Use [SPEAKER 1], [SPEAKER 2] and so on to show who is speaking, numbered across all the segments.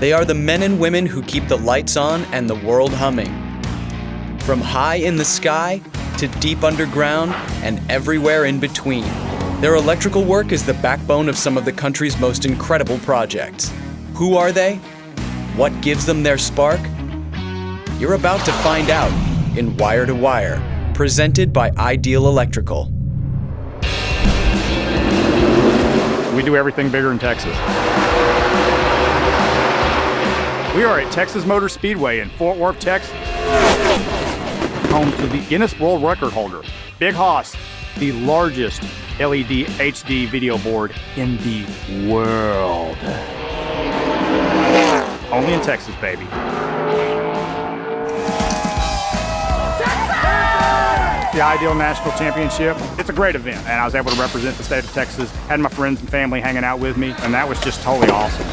[SPEAKER 1] They are the men and women who keep the lights on and the world humming. From high in the sky to deep underground and everywhere in between, their electrical work is the backbone of some of the country's most incredible projects. Who are they? What gives them their spark? You're about to find out in Wire to Wire, presented by Ideal Electrical.
[SPEAKER 2] We do everything bigger in Texas. We are at Texas Motor Speedway in Fort Worth, Texas, home to the Guinness World Record holder, Big Hoss, the largest LED HD video board in the world. Only in Texas, baby. The Ideal National Championship. It's a great event, and I was able to represent the state of Texas. Had my friends and family hanging out with me, and that was just totally awesome.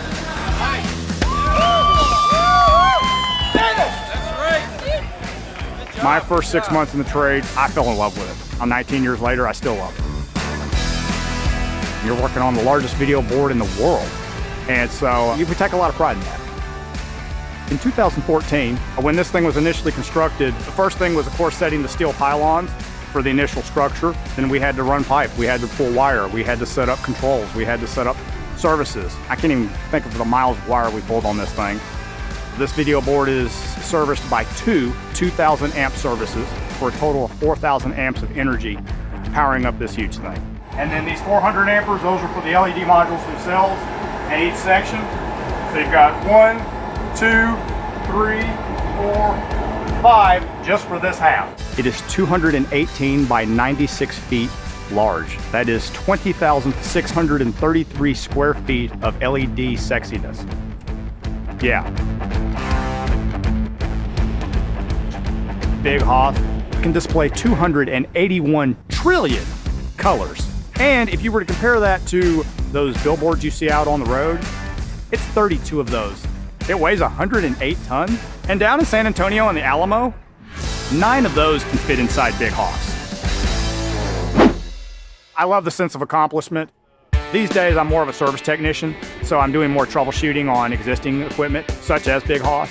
[SPEAKER 2] My first 6 months in the trade, I fell in love with it. I'm 19 years later, I still love it. You're working on the largest video board in the world, and so we take a lot of pride in that. In 2014, when this thing was initially constructed, the first thing was, of course, setting the steel pylons for the initial structure. Then we had to run pipe, we had to pull wire, we had to set up controls, we had to set up services. I can't even think of the miles of wire we pulled on this thing. This video board is serviced by two 2,000 amp services for a total of 4,000 amps of energy powering up this huge thing. And then these 400 amperes, those are for the LED modules themselves in each section. So you've got 1, 2, 3, 4, 5 just for this half. It is 218 by 96 feet large. That is 20,633 square feet of LED sexiness. Yeah. Big Hoss can display 281 trillion colors. And if you were to compare that to those billboards you see out on the road, it's 32 of those. It weighs 108 tons. And down in San Antonio in the Alamo, 9 of those can fit inside Big Hoss. I love the sense of accomplishment. These days, I'm more of a service technician, so I'm doing more troubleshooting on existing equipment, such as Big Hoss.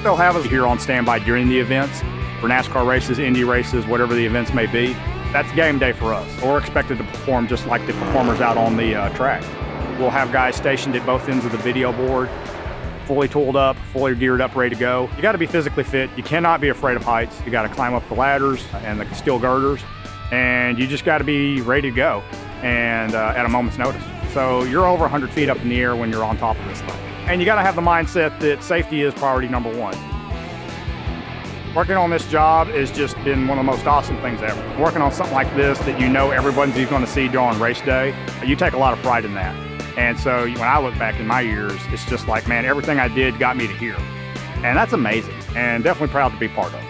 [SPEAKER 2] They'll have us here on standby during the events, for NASCAR races, Indy races, whatever the events may be. That's game day for us. We're expected to perform just like the performers out on the track. We'll have guys stationed at both ends of the video board, fully tooled up, fully geared up, ready to go. You gotta be physically fit. You cannot be afraid of heights. You gotta climb up the ladders and the steel girders, and you just gotta be ready to go and at a moment's notice. So you're over 100 feet up in the air when you're on top of this thing. And you gotta have the mindset that safety is priority number one. Working on this job has just been one of the most awesome things ever. Working on something like this that you know everyone's gonna see during race day, you take a lot of pride in that. And so when I look back in my years, it's just like, man, everything I did got me to here. And that's amazing, and definitely proud to be part of it.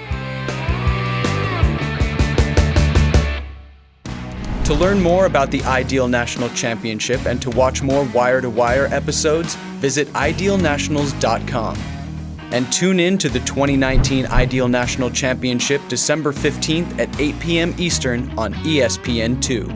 [SPEAKER 1] To learn more about the Ideal National Championship and to watch more Wire to Wire episodes, visit idealnationals.com. And tune in to the 2019 Ideal National Championship December 15th at 8 p.m. Eastern on ESPN2.